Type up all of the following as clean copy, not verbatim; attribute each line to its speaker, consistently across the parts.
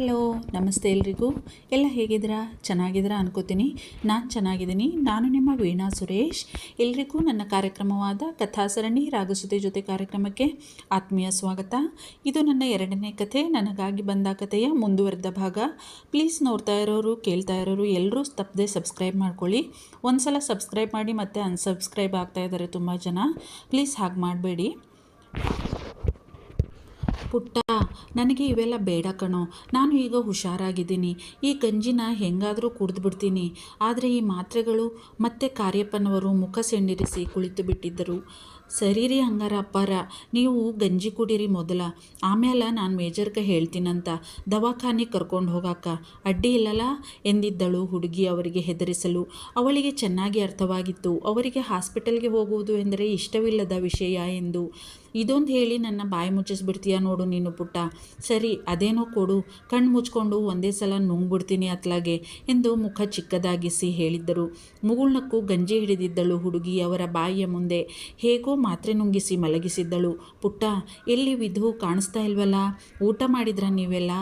Speaker 1: Hello, ನಮಸ್ತೆ ಎಲ್ರಿಗೂ. ಎಲ್ಲ ಹೇಗಿದ್ದೀರಾ? ಚೆನ್ನಾಗಿದ್ದೀರಾ ಅನ್ಕೋತೀನಿ. ನಾನು ಚೆನ್ನಾಗಿದ್ದೀನಿ. ನಾನು ನಿಮ್ಮ ವೀಣಾ ಸುರೇಶ್. ಎಲ್ರಿಗೂ ನನ್ನ ಕಾರ್ಯಕ್ರಮವಾದ ಕಥಾಸರಣಿ ರಾಗಸುತೆ ಜೊತೆ ಕಾರ್ಯಕ್ರಮಕ್ಕೆ ಆತ್ಮೀಯ ಸ್ವಾಗತ. ಇದು ನನ್ನ 2ನೇ ಕಥೆ, ನನಗಾಗಿ ಬಂದ ಕಥೆಯ ಮುಂದುವರೆದ ಭಾಗ. ಪ್ಲೀಸ್ ನೋಡ್ತಾ ಇರೋರು, ಕೇಳ್ತಾ ಇರೋರು ಎಲ್ಲರೂ ತಪ್ಪದೆ ಸಬ್ಸ್ಕ್ರೈಬ್ ಮಾಡ್ಕೊಳ್ಳಿ. ಒಂದು ಸಲ ಸಬ್ಸ್ಕ್ರೈಬ್ ಮಾಡಿ ಮತ್ತು ಅನ್ಸಬ್ಸ್ಕ್ರೈಬ್ ಆಗ್ತಾ ಇದ್ದಾರೆ ತುಂಬ ಜನ. ಪ್ಲೀಸ್ ಹಾಗೆ ಮಾಡಬೇಡಿ. ಪುಟ್ಟ, ನನಗೆ ಇವೆಲ್ಲ ಬೇಡ ಕಣೋ. ನಾನು ಈಗ ಹುಷಾರಾಗಿದ್ದೀನಿ. ಈ ಗಂಜಿನ ಹೆಂಗಾದರೂ ಕುಡಿದ್ಬಿಡ್ತೀನಿ. ಆದರೆ ಈ ಮಾತ್ರೆಗಳು ಮತ್ತೆ ಕಾರ್ಯಪ್ಪನವರು ಮುಖ ಸೆಂಡಿರಿಸಿ ಕುಳಿತು ಬಿಟ್ಟಿದ್ದರು. ಸರಿ ರೀ ಹಂಗಾರ ಅಪ್ಪಾರ, ನೀವು ಗಂಜಿ ಕುಡೀರಿ ಮೊದಲ, ಆಮೇಲೆ ನಾನು ಮೇಜರ್ಗೆ ಹೇಳ್ತೀನಂತ ದವಾಖಾನೆಗೆ ಕರ್ಕೊಂಡು ಹೋಗಾಕ ಅಡ್ಡಿ ಇಲ್ಲಲ್ಲ ಎಂದಿದ್ದಳು ಹುಡುಗಿ ಅವರಿಗೆ ಹೆದರಿಸಲು. ಅವಳಿಗೆ ಚೆನ್ನಾಗಿ ಅರ್ಥವಾಗಿತ್ತು ಅವರಿಗೆ ಹಾಸ್ಪಿಟಲ್ಗೆ ಹೋಗುವುದು ಎಂದರೆ ಇಷ್ಟವಿಲ್ಲದ ವಿಷಯ ಎಂದು. ಇದೊಂದು ಹೇಳಿ ನನ್ನ ಬಾಯಿ ಮುಚ್ಚಿಸ್ಬಿಡ್ತೀಯ ನೋಡು ನೀನು ಪುಟ್ಟ. ಸರಿ, ಅದೇನೋ ಕೊಡು, ಕಣ್ಣು ಮುಚ್ಕೊಂಡು ಒಂದೇ ಸಲ ನುಂಗ್ಬಿಡ್ತೀನಿ ಅತ್ಲಾಗೆ ಎಂದು ಮುಖ ಚಿಕ್ಕದಾಗಿಸಿ ಹೇಳಿದ್ದರು. ಮುಗುಳ್ನಕ್ಕೂ ಗಂಜಿ ಹಿಡಿದಿದ್ದಳು ಹುಡುಗಿ ಅವರ ಬಾಯಿಯ ಮುಂದೆ. ಹೇಗೋ ಮಾತ್ರೆ ನುಂಗಿಸಿ ಮಲಗಿಸಿದ್ದಳು. ಪುಟ್ಟ, ಎಲ್ಲಿ ವಿಧು ಕಾಣಿಸ್ತಾ ಇಲ್ವಲ್ಲ? ಊಟ ಮಾಡಿದ್ರ ನೀವೆಲ್ಲ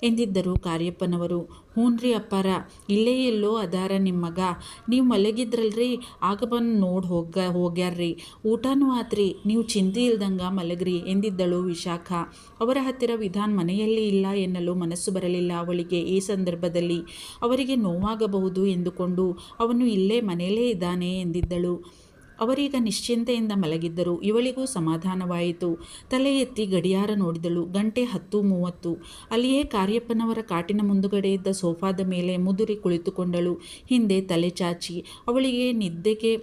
Speaker 1: ಎಂದಿದ್ದರು ಕಾರ್ಯಪ್ಪನವರು. ಹ್ಞೂನ್ರಿ ಅಪ್ಪಾರ, ಇಲ್ಲೇ ಎಲ್ಲೋ ಅದಾರ ನಿಮ್ಮ ಮಗ. ನೀವು ಮಲಗಿದ್ರಲ್ರಿ, ಆಗ ಬಂದು ನೋಡಿ ಹೋಗ್ಯಾರ್ರಿ. ಊಟನೂ ಆತ್ರಿ, ನೀವು ಚಿಂತೆ ಇಲ್ದಂಗ ಮಲಗ್ರಿ ಎಂದಿದ್ದಳು ವಿಶಾಖ. ಅವರ ಹತ್ತಿರ ವಿಧಾನ್ ಮನೆಯಲ್ಲಿ ಇಲ್ಲ ಎನ್ನಲು ಮನಸ್ಸು ಬರಲಿಲ್ಲ ಅವಳಿಗೆ. ಈ ಸಂದರ್ಭದಲ್ಲಿ ಅವರಿಗೆ ನೋವಾಗಬಹುದು ಎಂದುಕೊಂಡು ಅವನು ಇಲ್ಲೇ ಮನೆಯಲ್ಲೇ ಇದ್ದಾನೆ ಎಂದಿದ್ದಳು. ಅವರೀಗ ನಿಶ್ಚಿಂತೆಯಿಂದ ಮಲಗಿದ್ದರು. ಇವಳಿಗೂ ಸಮಾಧಾನವಾಯಿತು. ತಲೆ ಎತ್ತಿ ಗಡಿಯಾರ ನೋಡಿದಳು. ಗಂಟೆ 10:30. ಅಲ್ಲಿಯೇ ಕಾರ್ಯಪ್ಪನವರ ಕಾಟಿನ ಮುಂದುಗಡೆ ಇದ್ದ ಸೋಫಾದ ಮೇಲೆ ಮುದುರಿ ಕುಳಿತುಕೊಂಡಳು. ಹಿಂದೆ ತಲೆ ಚಾಚಿ. ಅವಳಿಗೆ ನಿದ್ದೆಗೆ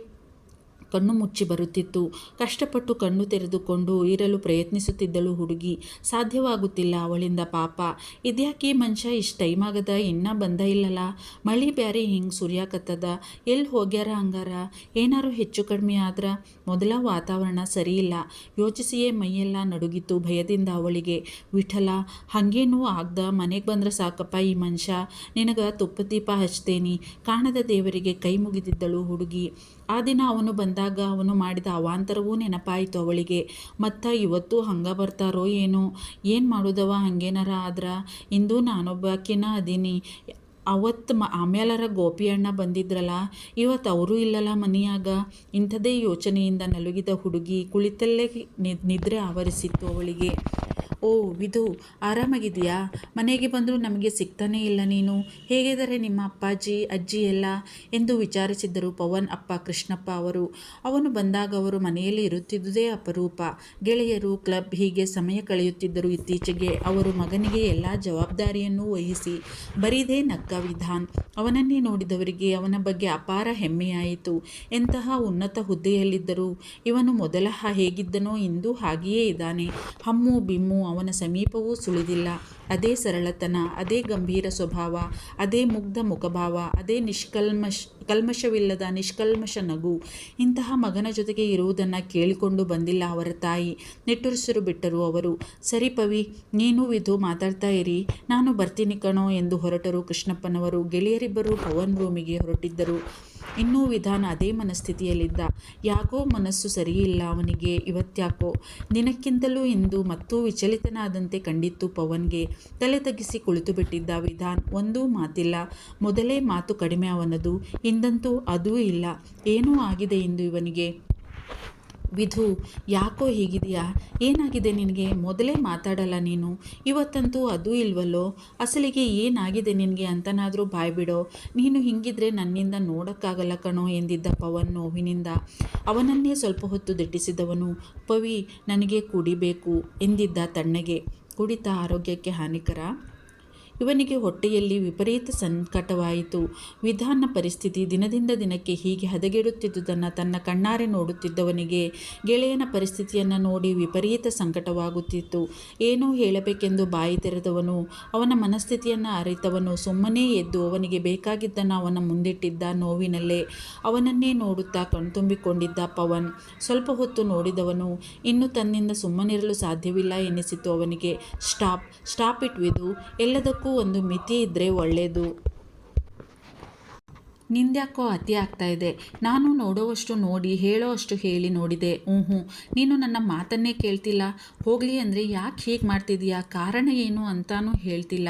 Speaker 1: ಕಣ್ಣು ಮುಚ್ಚಿ ಬರುತ್ತಿತ್ತು. ಕಷ್ಟಪಟ್ಟು ಕಣ್ಣು ತೆರೆದುಕೊಂಡು ಇರಲು ಪ್ರಯತ್ನಿಸುತ್ತಿದ್ದಳು ಹುಡುಗಿ. ಸಾಧ್ಯವಾಗುತ್ತಿಲ್ಲ ಅವಳಿಂದ. ಪಾಪ, ಇದ್ಯಾಕೆ ಮನುಷ್ಯ ಇಷ್ಟು ಟೈಮ್ ಆಗದ, ಇನ್ನೂ ಬಂದ ಇಲ್ಲಲ್ಲ? ಮಳಿ ಬ್ಯಾರೆ ಹಿಂಗೆ ಸುರಿಯಾಕತ್ತದ. ಎಲ್ಲಿ ಹೋಗ್ಯಾರ ಹಂಗಾರ? ಏನಾರು ಹೆಚ್ಚು ಕಡಿಮೆ ಆದ್ರ? ಮೊದಲ ವಾತಾವರಣ ಸರಿಯಿಲ್ಲ. ಯೋಚಿಸಿಯೇ ಮೈಯೆಲ್ಲ ನಡುಗಿತು ಭಯದಿಂದ ಅವಳಿಗೆ. ವಿಠಲ, ಹಾಗೇನೂ ಆಗ್ದ ಮನೆಗೆ ಬಂದ್ರೆ ಸಾಕಪ್ಪ ಈ ಮನುಷ್ಯ. ನಿನಗೆ ತುಪ್ಪ ದೀಪ ಹಚ್ತೇನಿ, ಕಾಣದ ದೇವರಿಗೆ ಕೈ ಮುಗಿದಿದ್ದಳು ಹುಡುಗಿ. ಆ ದಿನ ಅವನು ಬಂದಾಗ ಅವನು ಮಾಡಿದ ಅವಾಂತರವೂ ನೆನಪಾಯಿತು ಅವಳಿಗೆ. ಮತ್ತು ಇವತ್ತು ಹಂಗೆ ಬರ್ತಾರೋ ಏನೋ, ಏನು ಮಾಡೋದವ ಹಂಗೇನಾರ ಆದ್ರೆ. ಇಂದು ನಾನೊಬ್ಬಾಕಿನ ಅದೀನಿ. ಅವತ್ತು ಆಮೇಲಾರ ಗೋಪಿ ಅಣ್ಣ ಬಂದಿದ್ರಲ್ಲ, ಇವತ್ತು ಅವರೂ ಇಲ್ಲಲ್ಲ ಮನೆಯಾಗ. ಇಂಥದೇ ಯೋಚನೆಯಿಂದ ನಲುಗಿದ ಹುಡುಗಿ ಕುಳಿತಲ್ಲೇ ನಿದ್ರೆ ಆವರಿಸಿತ್ತು ಅವಳಿಗೆ. ಓ ವಿಧು, ಆರಾಮಾಗಿದೆಯಾ? ಮನೆಗೆ ಬಂದರೂ ನಮಗೆ ಸಿಗ್ತಾನೇ ಇಲ್ಲ ನೀನು. ಹೇಗಿದ್ದಾರೆ ನಿಮ್ಮ ಅಪ್ಪಾಜಿ ಅಜ್ಜಿ ಎಲ್ಲ ಎಂದು ವಿಚಾರಿಸಿದ್ದರು ಪವನ್ ಅಪ್ಪ ಕೃಷ್ಣಪ್ಪ ಅವರು. ಅವನು ಬಂದಾಗ ಅವರು ಮನೆಯಲ್ಲಿ ಇರುತ್ತಿದ್ದುದೇ ಅಪರೂಪ. ಗೆಳೆಯರು, ಕ್ಲಬ್ ಹೀಗೆ ಸಮಯ ಕಳೆಯುತ್ತಿದ್ದರು. ಇತ್ತೀಚೆಗೆ ಅವರು ಮಗನಿಗೆ ಎಲ್ಲ ಜವಾಬ್ದಾರಿಯನ್ನು ವಹಿಸಿ ಬರೀದೇ ನಕ್ಕ ವಿಧಾನ್. ಅವನನ್ನೇ ನೋಡಿದವರಿಗೆ ಅವನ ಬಗ್ಗೆ ಅಪಾರ ಹೆಮ್ಮೆಯಾಯಿತು. ಎಂತಹ ಉನ್ನತ ಹುದ್ದೆಯಲ್ಲಿದ್ದರೂ ಇವನು ಮೊದಲ ಹೇಗಿದ್ದನೋ ಇಂದು ಹಾಗೆಯೇ ಇದ್ದಾನೆ. ಹಮ್ಮು ಬಿಮ್ಮು ಅವನ ಸಮೀಪವೂ ಸುಳಿದಿಲ್ಲ. ಅದೇ ಸರಳತನ, ಅದೇ ಗಂಭೀರ ಸ್ವಭಾವ, ಅದೇ ಮುಗ್ಧ ಮುಖಭಾವ, ಅದೇ ಕಲ್ಮಶವಿಲ್ಲದ ನಿಷ್ಕಲ್ಮಶ ನಗು. ಇಂತಹ ಮಗನ ಜೊತೆಗೆ ಇರುವುದನ್ನು ಕೇಳಿಕೊಂಡು ಬಂದಿಲ್ಲ ಅವರ ತಾಯಿ. ನಿಟ್ಟುಸಿರು ಬಿಟ್ಟರು ಅವರು. ಸರಿ ಪವಿ, ನೀನು ವಿಧು ಮಾತಾಡ್ತಾ ಇರಿ, ನಾನು ಬರ್ತೀನಿ ಕಣೋ ಎಂದು ಹೊರಟರು ಕೃಷ್ಣಪ್ಪನವರು. ಗೆಳೆಯರಿಬ್ಬರು ಪವನ್ ರೂಮಿಗೆ ಹೊರಟಿದ್ದರು. ಇನ್ನೂ ವಿಧಾನ ಅದೇ ಮನಸ್ಥಿತಿಯಲ್ಲಿದ್ದ. ಯಾಕೋ ಮನಸ್ಸು ಸರಿಯಿಲ್ಲ ಅವನಿಗೆ ಇವತ್ತ್ಯಾಕೋ. ದಿನಕ್ಕಿಂತಲೂ ಇಂದು ಮತ್ತೂ ವಿಚಲಿತನಾದಂತೆ ಕಂಡಿತ್ತು ಪವನ್ಗೆ. ತಲೆ ತಗ್ಗಿಸಿ ಕುಳಿತು ಬಿಟ್ಟಿದ್ದ ವಿಧಾನ್. ಒಂದೂ ಮಾತಿಲ್ಲ. ಮೊದಲೇ ಮಾತು ಕಡಿಮೆ ಅವನದು. ಇಂದಂತೂ ಅದೂ ಇಲ್ಲ. ಏನೂ ಆಗಿದೆ ಇಂದು ಇವನಿಗೆ. ವಿಧು, ಯಾಕೋ ಹೀಗಿದೆಯಾ? ಏನಾಗಿದೆ ನಿನಗೆ? ಮೊದಲೇ ಮಾತಾಡಲ್ಲ ನೀನು. ಇವತ್ತಂತೂ ಅದೂ ಇಲ್ವಲ್ಲೋ. ಅಸಲಿಗೆ ಏನಾಗಿದೆ ನಿನಗೆ ಅಂತನಾದರೂ ಬಾಯ್ಬಿಡೋ. ನೀನು ಹಿಂಗಿದ್ರೆ ನನ್ನಿಂದ ನೋಡೋಕ್ಕಾಗಲ್ಲ ಕಣೋ ಎಂದಿದ್ದ ಪವನ್ ನೋವಿನಿಂದ. ಅವನನ್ನೇ ಸ್ವಲ್ಪ ಹೊತ್ತು ದಿಟ್ಟಿಸಿದವನು. ಪವಿ, ನನಗೆ ಕುಡಿಬೇಕು ಎಂದಿದ್ದ ತಣ್ಣಗೆ. ಕುಡಿತ ಆರೋಗ್ಯಕ್ಕೆ ಹಾನಿಕರ. ಇವನಿಗೆ ಹೊಟ್ಟೆಯಲ್ಲಿ ವಿಪರೀತ ಸಂಕಟವಾಯಿತು. ವಿಧಾನ್ನ ಪರಿಸ್ಥಿತಿ ದಿನದಿಂದ ದಿನಕ್ಕೆ ಹೀಗೆ ಹದಗೆಡುತ್ತಿದ್ದುದನ್ನು ತನ್ನ ಕಣ್ಣಾರೆ ನೋಡುತ್ತಿದ್ದವನಿಗೆ ಗೆಳೆಯನ ಪರಿಸ್ಥಿತಿಯನ್ನು ನೋಡಿ ವಿಪರೀತ ಸಂಕಟವಾಗುತ್ತಿತ್ತು. ಏನೋ ಹೇಳಬೇಕೆಂದು ಬಾಯಿ ತೆರೆದವನು, ಅವನ ಮನಸ್ಥಿತಿಯನ್ನು ಅರಿತವನು ಸುಮ್ಮನೇ ಎದ್ದು ಅವನಿಗೆ ಬೇಕಾಗಿದ್ದನ್ನು ಅವನ ಮುಂದಿಟ್ಟಿದ್ದ. ನೋವಿನಲ್ಲೇ ಅವನನ್ನೇ ನೋಡುತ್ತಾ ಕಣ್ತುಂಬಿಕೊಂಡಿದ್ದ ಪವನ್. ಸ್ವಲ್ಪ ಹೊತ್ತು ನೋಡಿದವನು ಇನ್ನು ತನ್ನಿಂದ ಸುಮ್ಮನಿರಲು ಸಾಧ್ಯವಿಲ್ಲ ಎನ್ನಿಸಿತು ಅವನಿಗೆ. Stop it Vidhu. ಎಲ್ಲದಕ್ಕೂ ಒಂದು ಮಿತಿ ಇದ್ದರೆ ಒಳ್ಳೆಯದು. ನಿಂದ್ಯಾಕೋ ಅತಿ ಆಗ್ತಾ ಇದೆ. ನಾನು ನೋಡೋವಷ್ಟು ನೋಡಿ ಹೇಳೋವಷ್ಟು ಹೇಳಿ ನೋಡಿದೆ. ಹ್ಞೂ ನೀನು ನನ್ನ ಮಾತನ್ನೇ ಕೇಳ್ತಿಲ್ಲ. ಹೋಗಲಿ ಅಂದರೆ ಯಾಕೆ ಹೀಗೆ ಮಾಡ್ತಿದೀಯಾ, ಕಾರಣ ಏನು ಅಂತಾನೂ ಹೇಳ್ತಿಲ್ಲ.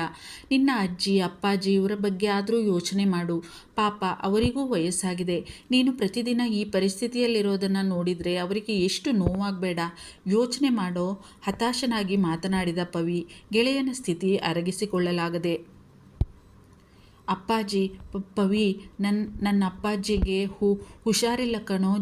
Speaker 1: ನಿನ್ನ ಅಜ್ಜಿ ಅಪ್ಪಾಜಿ ಇವರ ಬಗ್ಗೆ ಆದರೂ ಯೋಚನೆ ಮಾಡು. ಪಾಪ ಅವರಿಗೂ ವಯಸ್ಸಾಗಿದೆ. ನೀನು ಪ್ರತಿದಿನ ಈ ಪರಿಸ್ಥಿತಿಯಲ್ಲಿರೋದನ್ನು ನೋಡಿದರೆ ಅವರಿಗೆ ಎಷ್ಟು ನೋವಾಗಬೇಡ. ಯೋಚನೆ ಮಾಡೋ. ಹತಾಶನಾಗಿ ಮಾತನಾಡಿದ ಪವಿ ಗೆಳೆಯನ ಸ್ಥಿತಿ ಅರಗಿಸಿಕೊಳ್ಳಲಾಗದೆ. ಅಪ್ಪಾಜಿ, ಪವಿ, ನನ್ನ ಅಪ್ಪಾಜಿಗೆ ಹುಷಾರಿಲ್ಲ ಕಣೋ,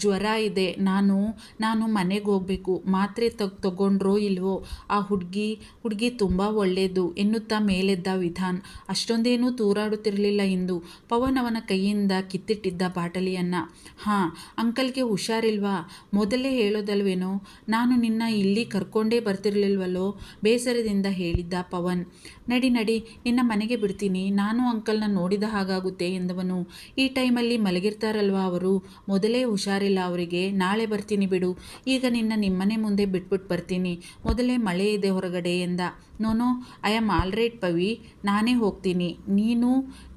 Speaker 1: ಜ್ವರ ಇದೆ. ನಾನು ಮನೆಗೆ ಹೋಗಬೇಕು. ಮಾತ್ರೆ ತಗೊಂಡ್ರೋ ಇಲ್ವೋ? ಆ ಹುಡುಗಿ ತುಂಬ ಒಳ್ಳೆಯದು ಎನ್ನುತ್ತಾ ಮೇಲೆದ್ದ ವಿಧಾನ್. ಅಷ್ಟೊಂದೇನೂ ತೂರಾಡುತ್ತಿರಲಿಲ್ಲ ಇಂದು. ಪವನ್ ಅವನ ಕೈಯಿಂದ ಕಿತ್ತಿಟ್ಟಿದ್ದ ಬಾಟಲಿಯನ್ನು. ಹಾಂ, ಅಂಕಲ್ಗೆ ಹುಷಾರಿಲ್ವಾ? ಮೊದಲೇ ಹೇಳೋದಲ್ವೇನೋ? ನಾನು ನಿನ್ನ ಇಲ್ಲಿ ಕರ್ಕೊಂಡೇ ಬರ್ತಿರ್ಲಿಲ್ವಲ್ಲೋ? ಬೇಸರದಿಂದ ಹೇಳಿದ್ದ ಪವನ್. ನಡಿ ನಿನ್ನ ಮನೆಗೆ ಬಿಡ್ತೀನಿ. ನಾನು ಅಂಕಲ್ನ ನೋಡಿದ ಹಾಗಾಗುತ್ತೆ ಎಂದವನು. ಈ ಟೈಮಲ್ಲಿ ಮಲಗಿರ್ತಾರಲ್ವಾ ಅವರು? ಮೊದಲೇ ಹುಷಾರಿಲ್ಲ ಅವರಿಗೆ. ನಾಳೆ ಬರ್ತೀನಿ ಬಿಡು. ಈಗ ನಿಮ್ಮನೆ ಮುಂದೆ ಬಿಟ್ಬಿಟ್ಟು ಬರ್ತೀನಿ. ಮೊದಲೇ ಮಳೆ ಇದೆ ಹೊರಗಡೆ ಎಂದ. No no, I am all right Pavi, ನಾನೇ ಹೋಗ್ತೀನಿ.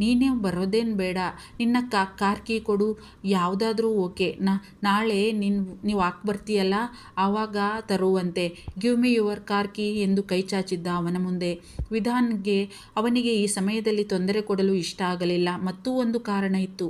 Speaker 1: ನೀನೇ ಬರೋದೇನು ಬೇಡ. ನಿನ್ನ ಕಾರ್ ಕೀ ಕೊಡು. ಯಾವುದಾದ್ರೂ ಓಕೆ. ನಾಳೆ ನೀವು ಹಾಕಿ ಬರ್ತೀಯಲ್ಲ ಆವಾಗ ತರುವಂತೆ. Give me your car key ಎಂದು ಕೈ ಚಾಚಿದ್ದ ಅವನ ಮುಂದೆ. ಅವನಿಗೆ ಈ ಸಮಯದಲ್ಲಿ ತೊಂದರೆ ಕೊಡಲು ಇಷ್ಟ ಆಗಲಿಲ್ಲ. ಮತ್ತೂ ಒಂದು ಕಾರಣ ಇತ್ತು.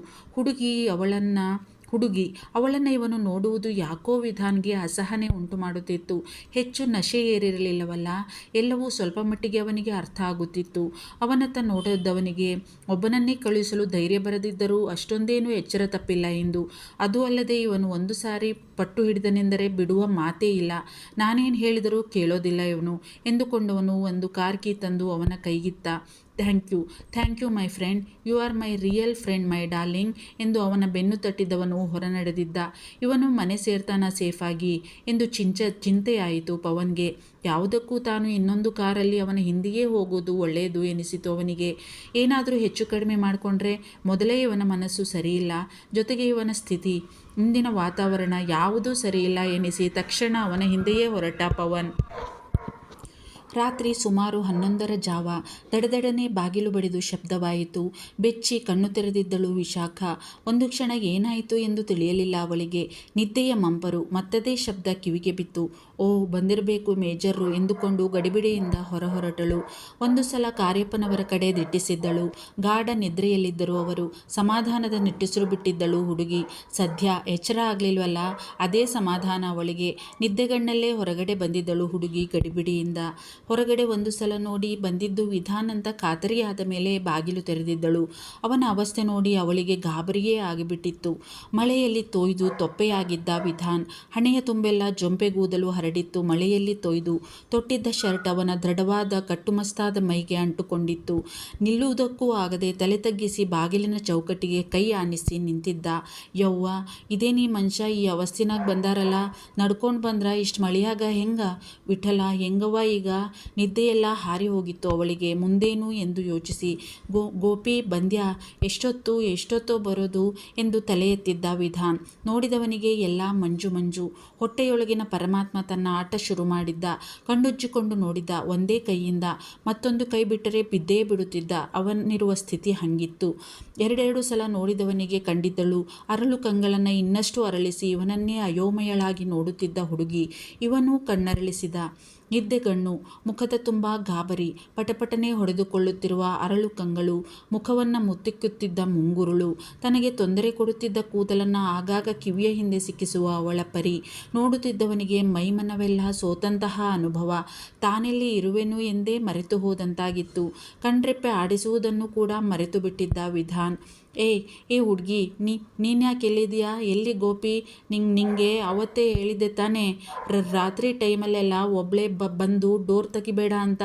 Speaker 1: ಹುಡುಗಿ ಅವಳನ್ನು ಇವನು ನೋಡುವುದು ಯಾಕೋ ವಿಧಾನ್ಗೆ ಅಸಹನೆ ಉಂಟು ಮಾಡುತ್ತಿತ್ತು. ಹೆಚ್ಚು ನಶೆ ಏರಿರಲಿಲ್ಲವಲ್ಲ. ಎಲ್ಲವೂ ಸ್ವಲ್ಪ ಮಟ್ಟಿಗೆ ಅವನಿಗೆ ಅರ್ಥ ಆಗುತ್ತಿತ್ತು. ಅವನತ್ತ ನೋಡಿದ್ದವನಿಗೆ ಒಬ್ಬನನ್ನೇ ಕಳುಹಿಸಲು ಧೈರ್ಯ ಬರದಿದ್ದರೂ ಅಷ್ಟೊಂದೇನೂ ಎಚ್ಚರ ತಪ್ಪಿಲ್ಲ ಎಂದು. ಅದೂ ಅಲ್ಲದೆ ಇವನು ಒಂದು ಸಾರಿ ಪಟ್ಟು ಹಿಡಿದನೆಂದರೆ ಬಿಡುವ ಮಾತೇ ಇಲ್ಲ. ನಾನೇನು ಹೇಳಿದರೂ ಕೇಳೋದಿಲ್ಲ ಇವನು ಎಂದುಕೊಂಡವನು ಒಂದು ಕಾರ್ ಕೀ ತಂದು ಅವನ ಕೈಗಿತ್ತ. Thank you my friend, you are my real friend my darling ಎಂದು ಅವನ ಬೆನ್ನು ತಟ್ಟಿದವನು ಹೊರನಡೆದಿದ್ದ. ಇವನು ಮನೆ ಸೇರ್ತಾನ ಸೇಫಾಗಿ ಎಂದು ಚಿಂತೆಯಾಯಿತು ಪವನ್ಗೆ. ಯಾವುದಕ್ಕೂ ತಾನು ಇನ್ನೊಂದು ಕಾರಲ್ಲಿ ಅವನ ಹಿಂದೆಯೇ ಹೋಗೋದು ಒಳ್ಳೆಯದು ಎನಿಸಿತು ಅವನಿಗೆ. ಏನಾದರೂ ಹೆಚ್ಚು ಕಡಿಮೆ ಮಾಡಿಕೊಂಡ್ರೆ? ಮೊದಲೇ ಇವನ ಮನಸ್ಸು ಸರಿಯಿಲ್ಲ, ಜೊತೆಗೆ ಇವನ ಸ್ಥಿತಿ, ಇಂದಿನ ವಾತಾವರಣ ಯಾವುದೂ ಸರಿಯಿಲ್ಲ ಎನಿಸಿ ತಕ್ಷಣ ಅವನ ಹಿಂದೆಯೇ ಹೊರಟ ಪವನ್. ರಾತ್ರಿ ಸುಮಾರು 11ರ ಜಾವ. ದಡದಡನೆ ಬಾಗಿಲು ಬಡಿದು ಶಬ್ದವಾಯಿತು. ಬೆಚ್ಚಿ ಕಣ್ಣು ತೆರೆದಿದ್ದಳು ವಿಶಾಖ. ಒಂದು ಕ್ಷಣ ಏನಾಯಿತು ಎಂದು ತಿಳಿಯಲಿಲ್ಲ ಅವಳಿಗೆ. ನಿದ್ದೆಯ ಮಂಪರು. ಮತ್ತದೇ ಶಬ್ದ ಕಿವಿಗೆ ಬಿತ್ತು. ಓಹ್, ಬಂದಿರಬೇಕು ಮೇಜರ್ರು ಎಂದುಕೊಂಡು ಗಡಿಬಿಡಿಯಿಂದ ಹೊರಟಳು. ಒಂದು ಸಲ ಕಾರ್ಯಪ್ಪನವರ ಕಡೆ ದಿಟ್ಟಿಸಿದ್ದಳು. ಗಾಢ ನಿದ್ರೆಯಲ್ಲಿದ್ದರು ಅವರು. ಸಮಾಧಾನದ ನಿಟ್ಟುಸಿರು ಬಿಟ್ಟಿದ್ದಳು ಹುಡುಗಿ. ಸದ್ಯ ಎಚ್ಚರ ಆಗಲಿಲ್ವಲ್ಲ, ಅದೇ ಸಮಾಧಾನ ಅವಳಿಗೆ. ನಿದ್ದೆಗಣ್ಣಲ್ಲೇ ಹೊರಗಡೆ ಬಂದಿದ್ದಳು ಹುಡುಗಿ ಗಡಿಬಿಡಿಯಿಂದ. ಹೊರಗಡೆ ಒಂದು ಸಲ ನೋಡಿ ಬಂದಿದ್ದು ವಿಧಾನ್ ಅಂತ ಖಾತರಿಯಾದ ಮೇಲೆ ಬಾಗಿಲು ತೆರೆದಿದ್ದಳು. ಅವನ ಅವಸ್ಥೆ ನೋಡಿ ಅವಳಿಗೆ ಗಾಬರಿಯೇ ಆಗಿಬಿಟ್ಟಿತ್ತು. ಮಳೆಯಲ್ಲಿ ತೊಯ್ದು ತೊಪ್ಪೆಯಾಗಿದ್ದ ವಿಧಾನ್. ಹಣೆಯ ತುಂಬೆಲ್ಲ ಜೊಂಪೆಗೂದಲು ಹರಡಿತ್ತು. ಮಳೆಯಲ್ಲಿ ತೊಯ್ದು ತೊಟ್ಟಿದ್ದ ಶರ್ಟ್ ಅವನ ದೃಢವಾದ ಕಟ್ಟುಮಸ್ತಾದ ಮೈಗೆ ಅಂಟುಕೊಂಡಿತ್ತು. ನಿಲ್ಲುವುದಕ್ಕೂ ಆಗದೆ ತಲೆ ತಗ್ಗಿಸಿ ಬಾಗಿಲಿನ ಚೌಕಟ್ಟಿಗೆ ಕೈ ಆನಿಸಿ ನಿಂತಿದ್ದ. ಯವ್ವ, ಇದೇನೀ ಮನುಷ್ಯ ಈ ಅವಸ್ಥಿನಾಗ ಬಂದಾರಲ್ಲ, ನಡ್ಕೊಂಡು ಬಂದ್ರ ಇಷ್ಟು ಮಳೆಯಾಗ ಹೆಂಗ? ವಿಠಲ, ಹೆಂಗವ್ವ ಈಗ? ನಿದ್ದೆಯೆಲ್ಲ ಹಾರಿ ಹೋಗಿತ್ತು ಅವಳಿಗೆ. ಮುಂದೇನು ಎಂದು ಯೋಚಿಸಿ, ಗೋಪಿ ಬಂದ್ಯಾ? ಎಷ್ಟೊತ್ತೋ ಬರೋದು ಎಂದು ತಲೆ ಎತ್ತಿದ್ದ ವಿಧಾನ್. ನೋಡಿದವನಿಗೆ ಎಲ್ಲ ಮಂಜು. ಹೊಟ್ಟೆಯೊಳಗಿನ ಪರಮಾತ್ಮ ತನ್ನ ಆಟ ಶುರು ಮಾಡಿದ್ದ. ಕಣ್ಣುಜ್ಜಿಕೊಂಡು ನೋಡಿದ್ದ. ಒಂದೇ ಕೈಯಿಂದ, ಮತ್ತೊಂದು ಕೈ ಬಿಟ್ಟರೆ ಬಿದ್ದೇ ಬಿಡುತ್ತಿದ್ದ. ಅವನಿರುವ ಸ್ಥಿತಿ ಹಂಗಿತ್ತು. ಎರಡೆರಡು ಸಲ ನೋಡಿದವನಿಗೆ ಕಂಡಿದ್ದಳು. ಅರಳು ಕಂಗಳನ್ನು ಇನ್ನಷ್ಟು ಅರಳಿಸಿ ಇವನನ್ನೇ ಅಯೋಮಯಳಾಗಿ ನೋಡುತ್ತಿದ್ದ ಹುಡುಗಿ. ಇವನೂ ಕಣ್ಣರಳಿಸಿದ. ನಿದ್ದೆಗಣ್ಣು, ಮುಖದ ತುಂಬ ಗಾಬರಿ. ಪಟಪಟನೆ ಹೊಡೆದುಕೊಳ್ಳುತ್ತಿರುವ ಅರಳು ಕಂಗಳು, ಮುಖವನ್ನು ಮುತ್ತಿಕ್ಕುತ್ತಿದ್ದ ಮುಂಗುರುಳು, ತನಗೆ ತೊಂದರೆ ಕೊಡುತ್ತಿದ್ದ ಕೂದಲನ್ನು ಆಗಾಗ ಕಿವಿಯ ಹಿಂದೆ ಸಿಕ್ಕಿಸುವ ಅವಳ ಪರಿ. ನೋಡುತ್ತಿದ್ದವನಿಗೆ ಮೈಮನವೆಲ್ಲ ಸೋತಂತಹ ಅನುಭವ. ತಾನೆಲ್ಲಿ ಇರುವೆನು ಎಂದೇ ಮರೆತು ಹೋದಂತಾಗಿತ್ತು. ಕಣ್ರೆಪ್ಪೆ ಆಡಿಸುವುದನ್ನು ಕೂಡ ಮರೆತು ಬಿಟ್ಟಿದ್ದ ವಿಧಾನ್. ಏ ಹುಡುಗಿ, ನೀನ್ಯಾಕೆ ಎಲ್ಲಿದೆಯಾ? ಎಲ್ಲಿ ಗೋಪಿ? ನಿಂಗೆ ಅವತ್ತೇ ಹೇಳಿದ್ದೆ ತಾನೇ ರಾತ್ರಿ ಟೈಮಲ್ಲೆಲ್ಲ ಒಬ್ಳೇ ಬಂದು ಡೋರ್ ತೆಗಿಬೇಡ ಅಂತ.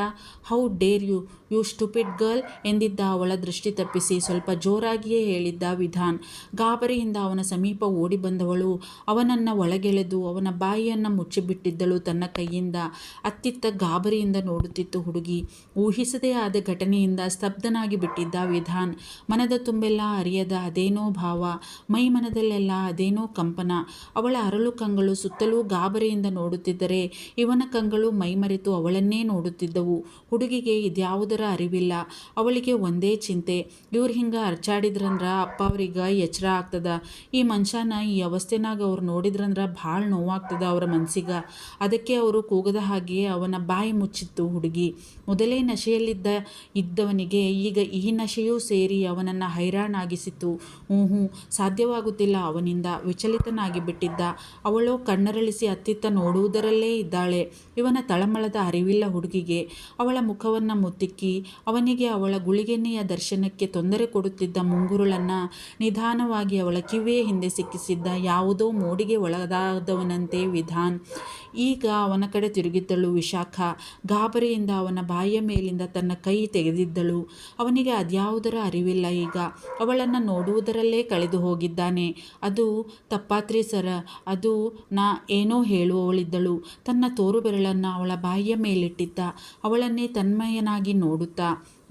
Speaker 1: How dare you stupid girl ಎಂದಿದ್ದ ಅವಳ ದೃಷ್ಟಿ ತಪ್ಪಿಸಿ ಸ್ವಲ್ಪ ಜೋರಾಗಿಯೇ ಹೇಳಿದ್ದ ವಿಧಾನ್. ಗಾಬರಿಯಿಂದ ಅವನ ಸಮೀಪ ಓಡಿ ಬಂದವಳು ಅವನನ್ನು ಒಳಗೆಳೆದು ಅವನ ಬಾಯಿಯನ್ನು ಮುಚ್ಚಿಬಿಟ್ಟಿದ್ದಳು ತನ್ನ ಕೈಯಿಂದ. ಅತ್ತಿತ್ತ ಗಾಬರಿಯಿಂದ ನೋಡುತ್ತಿತ್ತು ಹುಡುಗಿ. ಊಹಿಸದೇ ಆದ ಘಟನೆಯಿಂದ ಸ್ತಬ್ಧನಾಗಿ ಬಿಟ್ಟಿದ್ದ ವಿಧಾನ್. ಮನದ ತುಂಬೆಲ್ಲ ಅರಿಯದ ಅದೇನೋ ಭಾವ, ಮೈ ಮನದಲ್ಲೆಲ್ಲ ಅದೇನೋ ಕಂಪನ. ಅವಳ ಅರಳು ಕಂಗಳು ಸುತ್ತಲೂ ಗಾಬರಿಯಿಂದ ನೋಡುತ್ತಿದ್ದರೆ ಇವನ ಕಂಗಳು ಮೈಮರೆತು ಅವಳನ್ನೇ ನೋಡುತ್ತಿದ್ದವು. ಹುಡುಗಿಗೆ ಇದ್ಯಾವುದರ ಅದ್ಯಾವುದರ ಅರಿವಿಲ್ಲ. ಅವಳಿಗೆ ಒಂದೇ ಚಿಂತೆ, ಇವ್ರು ಹಿಂಗೆ ಅರ್ಚಾಡಿದ್ರಂದ್ರೆ ಅಪ್ಪ ಅವ್ರಿಗೆ ಎಚ್ಚರ ಆಗ್ತದ. ಈ ಮನುಷ್ಯನ ಈ ಅವಸ್ಥೆನಾಗ ಅವ್ರು ನೋಡಿದ್ರಂದ್ರೆ ಭಾಳ ನೋವಾಗ್ತದ ಅವ್ರ ಮನ್ಸಿಗೆ. ಅದಕ್ಕೆ ಅವರು ಕೂಗದ ಹಾಗೆ ಅವನ ಬಾಯಿ ಮುಚ್ಚಿತ್ತು ಹುಡುಗಿ. ಮೊದಲೇ ಇದ್ದವನಿಗೆ ಈಗ ಈ ನಶೆಯೂ ಸೇರಿ ಅವನನ್ನು ಹೈರಾಣಾಗಿಸಿತು. ಸಾಧ್ಯವಾಗುತ್ತಿಲ್ಲ ಅವನಿಂದ. ವಿಚಲಿತನಾಗಿ ಬಿಟ್ಟಿದ್ದ. ಅವಳು ಕಣ್ಣರಳಿಸಿ ಅತ್ತಿತ್ತ ನೋಡುವುದರಲ್ಲೇ ಇದ್ದಾಳೆ. ಇವನ ತಳಮಳದ ಅರಿವಿಲ್ಲ ಹುಡುಗಿಗೆ. ಅವಳ ಮುಖವನ್ನು ಮುತ್ತಿಕ್ಕಿ ಅವನಿಗೆ ಅವಳ ಗುಳಿಗೆನ್ನೆಯ ದರ್ಶನಕ್ಕೆ ತೊಂದರೆ ಕೊಡುತ್ತಿದ್ದ ಮುಂಗುರುಳನ್ನು ನಿಧಾನವಾಗಿ ಅವಳ ಕಿವಿಯ ಹಿಂದೆ ಸಿಕ್ಕಿಸಿದ್ದ ಯಾವುದೋ ಮೋಡಿಗೆ ಒಳಗಾದವನಂತೆ ವಿಧಾನ್. ಈಗ ಅವನ ಕಡೆ ತಿರುಗಿದ್ದಳು ವಿಶಾಖ. ಗಾಬರಿಯಿಂದ ಅವನ ಬಾಯಿಯ ಮೇಲಿಂದ ತನ್ನ ಕೈ ತೆಗೆದಿದ್ದಳು. ಅವನಿಗೆ ಅದ್ಯಾವುದರ ಅರಿವಿಲ್ಲ ಈಗ. ಅವಳನ್ನು ನೋಡುವುದರಲ್ಲೇ ಕಳೆದು ಹೋಗಿದ್ದಾನೆ. ಅದು ತಪ್ಪಾತ್ರಿ ಸರ, ಅದು ನಾ ಏನೋ ಹೇಳುವವಳಿದ್ದಳು. ತನ್ನ ತೋರು ಬೆರಳನ್ನು ಅವಳ ಬಾಯಿಯ ಮೇಲಿಟ್ಟಿದ್ದ. ಅವಳನ್ನೇ ತನ್ಮಯನಾಗಿ ನೋಡುತ್ತಾ,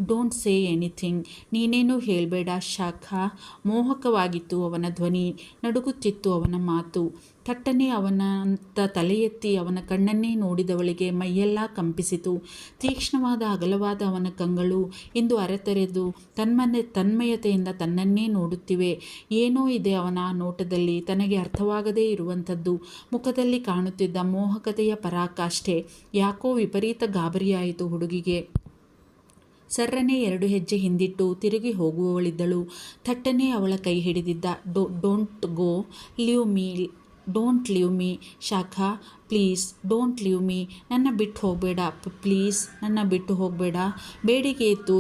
Speaker 1: ಡೋಂಟ್ ಸೇ ಎನಿಥಿಂಗ್, ನೀನೇನೂ ಹೇಳಬೇಡ ಶಾಖ. ಮೋಹಕವಾಗಿತ್ತು ಅವನ ಧ್ವನಿ, ನಡುಗುತ್ತಿತ್ತು ಅವನ ಮಾತು. ಥಟ್ಟನೆ ಅವನಂತ ತಲೆ ಎತ್ತಿ ಅವನ ಕಣ್ಣನ್ನೇ ನೋಡಿದವಳಿಗೆ ಮೈಯೆಲ್ಲ ಕಂಪಿಸಿತು. ತೀಕ್ಷ್ಣವಾದ ಅಗಲವಾದ ಅವನ ಕಂಗಳು ಇಂದು ಅರೆತೆರೆದು ತನ್ಮಯತೆಯಿಂದ ತನ್ನನ್ನೇ ನೋಡುತ್ತಿವೆ. ಏನೋ ಇದೆ ಅವನ ನೋಟದಲ್ಲಿ, ತನಗೆ ಅರ್ಥವಾಗದೇ ಇರುವಂಥದ್ದು. ಮುಖದಲ್ಲಿ ಕಾಣುತ್ತಿದ್ದ ಮೋಹಕತೆಯ ಪರಾಕಾಷ್ಠೆ. ಯಾಕೋ ವಿಪರೀತ ಗಾಬರಿಯಾಯಿತು ಹುಡುಗಿಗೆ. ಸರ್ರನೆ 2 ಹೆಜ್ಜೆ ಹಿಂದಿಟ್ಟು ತಿರುಗಿ ಹೋಗುವವಳಿದ್ದಳು. ಥಟ್ಟನೆ ಅವಳ ಕೈ ಹಿಡಿದಿದ್ದ. Don't go, don't leave me Shakha, please don't leave me. ನನ್ನ ಬಿಟ್ಟು ಹೋಗಬೇಡ, ಪ್ಲೀಸ್ ನನ್ನ ಬಿಟ್ಟು ಹೋಗಬೇಡ. ಬೇಡಿಕೆ ಇತ್ತು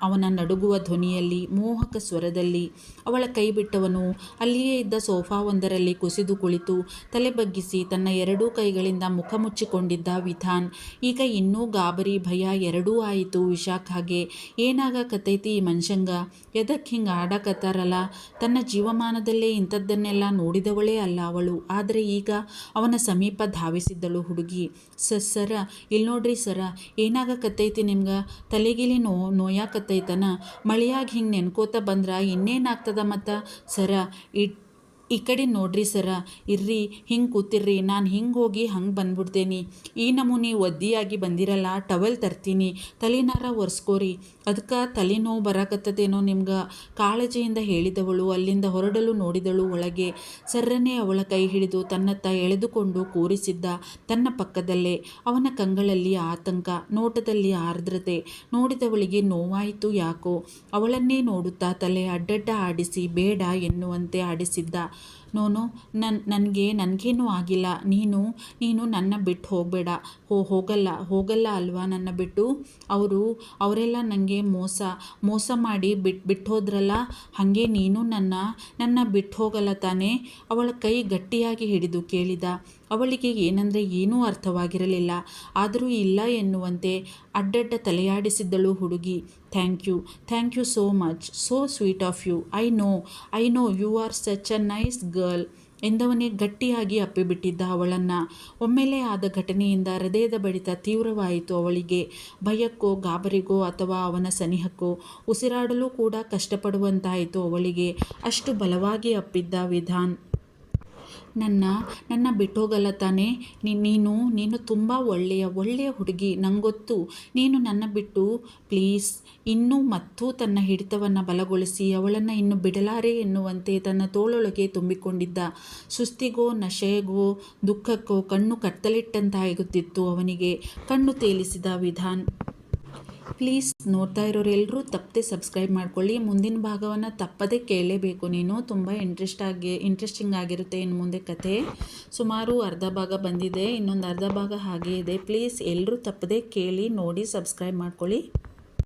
Speaker 1: ಅವನ ನಡುಗುವ ಧ್ವನಿಯಲ್ಲಿ, ಮೋಹಕ ಸ್ವರದಲ್ಲಿ. ಅವಳ ಕೈ ಬಿಟ್ಟವನು ಅಲ್ಲಿಯೇ ಇದ್ದ ಸೋಫಾವೊಂದರಲ್ಲಿ ಕುಸಿದು ಕುಳಿತು ತಲೆ ಬಗ್ಗಿಸಿ ತನ್ನ 2 ಕೈಗಳಿಂದ ಮುಖ ಮುಚ್ಚಿಕೊಂಡಿದ್ದ ವಿಧಾನ್. ಈಗ ಇನ್ನೂ ಗಾಬರಿ ಭಯ ಎರಡೂ ಆಯಿತು ವಿಶಾಖಾಗೆ. ಏನಾಗಕತ್ತೈತಿ ಈ ಮನುಷ್ಯಂಗ? ಎದಕ್ಕೆ ಹಿಂಗೆ ಆಡಕತ್ತಾರಲ್ಲ? ತನ್ನ ಜೀವಮಾನದಲ್ಲೇ ಇಂಥದ್ದನ್ನೆಲ್ಲ ನೋಡಿದವಳೇ ಅಲ್ಲ ಅವಳು. ಆದರೆ ಈಗ ಅವನ ಸಮೀಪ ಧಾವಿಸಿದ್ದಳು ಹುಡುಗಿ. ಸರ, ಇಲ್ಲಿ ನೋಡ್ರಿ ಸರ, ಏನಾಗಕತ್ತೈತಿ ನಿಮ್ಗೆ? ತಲೆಗಿಲಿ ನೋಯಾಕತ್ತೈತನ? ಮಳೆಯಾಗಿ ಹಿಂಗೆ ನೆನ್ಕೋತ ಬಂದ್ರೆ ಇನ್ನೇನಾಗ್ತದ ಮತ್ತು? ಸರ, ಈ ಕಡೆ ನೋಡ್ರಿ ಸರ, ಇರ್ರಿ ಹಿಂಗೆ ಕೂತಿರ್ರಿ, ನಾನು ಹಿಂಗೆ ಹೋಗಿ ಹಂಗೆ ಬಂದ್ಬಿಡ್ತೇನೆ. ಈ ನಮೂನಿ ಒದ್ದಿಯಾಗಿ ಬಂದಿರಲ್ಲ, ಟವಲ್ ತರ್ತೀನಿ, ತಲೆನಾರ ಒರೆಸ್ಕೋರಿ. ಅದಕ್ಕೆ ತಲೆನೋವು ಬರಾಕತ್ತದೇನೋ ನಿಮ್ಗೆ? ಕಾಳಜಿಯಿಂದ ಹೇಳಿದವಳು ಅಲ್ಲಿಂದ ಹೊರಡಲು ನೋಡಿದಳು ಒಳಗೆ. ಸರ್ರನೆ ಅವಳ ಕೈ ಹಿಡಿದು ತನ್ನತ್ತ ಎಳೆದುಕೊಂಡು ಕೂರಿಸಿದ್ದ ತನ್ನ ಪಕ್ಕದಲ್ಲೇ. ಅವನ ಕಂಗಳಲ್ಲಿ ಆತಂಕ, ನೋಟದಲ್ಲಿ ಆರ್ದ್ರತೆ. ನೋಡಿದವಳಿಗೆ ನೋವಾಯಿತು ಯಾಕೋ. ಅವಳನ್ನೇ ನೋಡುತ್ತಾ ತಲೆ ಅಡ್ಡಡ್ಡ ಆಡಿಸಿ ಬೇಡ ಎನ್ನುವಂತೆ ಆಡಿಸಿದ್ದ. ನೋನೋ, ನನಗೇನೂ ಆಗಿಲ್ಲ. ನೀನು ನನ್ನ ಬಿಟ್ಟು ಹೋಗಬೇಡ. ಹೋಗಲ್ಲ ಅಲ್ವಾ ನನ್ನ ಬಿಟ್ಟು? ಅವರೆಲ್ಲ ನನಗೆ ಮೋಸ ಮಾಡಿ ಬಿಟ್ಟೋದ್ರಲ್ಲ, ಹಾಗೆ ನೀನು ನನ್ನ ಬಿಟ್ಟು ಹೋಗಲ್ಲ ತಾನೇ? ಅವಳ ಕೈ ಗಟ್ಟಿಯಾಗಿ ಹಿಡಿದು ಕೇಳಿದ. ಅವಳಿಗೆ ಏನಂದರೆ ಏನೂ ಅರ್ಥವಾಗಿರಲಿಲ್ಲ. ಆದರೂ ಇಲ್ಲ ಎನ್ನುವಂತೆ ಅಡ್ಡಡ್ಡ ತಲೆಯಾಡಿಸಿದ್ದಳು ಹುಡುಗಿ. Thank you so much, so sweet of you. I know you are such a nice girl ಎಂದವನೇ ಗಟ್ಟಿಯಾಗಿ ಅಪ್ಪಿಬಿಟ್ಟಿದ್ದ ಅವಳನ್ನು. ಒಮ್ಮೆಲೇ ಆದ ಘಟನೆಯಿಂದ ಹೃದಯದ ಬಡಿತ ತೀವ್ರವಾಯಿತು ಅವಳಿಗೆ. ಭಯಕ್ಕೋ ಗಾಬರಿಗೋ ಅಥವಾ ಅವನ ಸನಿಹಕ್ಕೋ ಉಸಿರಾಡಲು ಕೂಡ ಕಷ್ಟಪಡುವಂತಾಯಿತು ಅವಳಿಗೆ. ಅಷ್ಟು ಬಲವಾಗಿ ಅಪ್ಪಿದ್ದ ವಿಧಾನ್. ನನ್ನ ಬಿಟ್ಟೋಗಲ್ಲ ತಾನೇ? ನೀನು ತುಂಬ ಒಳ್ಳೆಯ ಹುಡುಗಿ, ನಂಗೊತ್ತು. ನೀನು ನನ್ನ ಬಿಟ್ಟು ಪ್ಲೀಸ್. ಇನ್ನೂ ಮತ್ತೂ ತನ್ನ ಹಿಡಿತವನ್ನು ಬಲಗೊಳಿಸಿ ಅವಳನ್ನು ಇನ್ನು ಬಿಡಲಾರೆ ಎನ್ನುವಂತೆ ತನ್ನ ತೋಳೊಳಗೆ ತುಂಬಿಕೊಂಡಿದ್ದ. ಸುಸ್ತಿಗೋ ನಶೆಗೋ ದುಃಖಕ್ಕೋ ಕಣ್ಣು ಕತ್ತಲಿಟ್ಟಂತಾಗುತ್ತಿತ್ತು ಅವನಿಗೆ. ಕಣ್ಣು ತೇಲಿಸಿದ ವಿಧಾನ್. ಪ್ಲೀಸ್ ನೋಡ್ತಾ ಇರೋರೆಲ್ಲರೂ ತಪ್ಪದೆ ಸಬ್ಸ್ಕ್ರೈಬ್ ಮಾಡ್ಕೊಳ್ಳಿ. ಮುಂದಿನ ಭಾಗವನ್ನು ತಪ್ಪದೇ ಕೇಳಲೇಬೇಕು ನೀನು. ತುಂಬ ಇಂಟ್ರೆಸ್ಟಿಂಗ್ ಆಗಿರುತ್ತೆ ಇನ್ನು ಮುಂದೆ ಕತೆ. ಸುಮಾರು ಅರ್ಧ ಭಾಗ ಬಂದಿದೆ, ಇನ್ನೊಂದು ಅರ್ಧ ಭಾಗ ಹಾಗೇ ಇದೆ. ಪ್ಲೀಸ್ ಎಲ್ಲರೂ ತಪ್ಪದೆ ಕೇಳಿ ನೋಡಿ ಸಬ್ಸ್ಕ್ರೈಬ್ ಮಾಡ್ಕೊಳ್ಳಿ.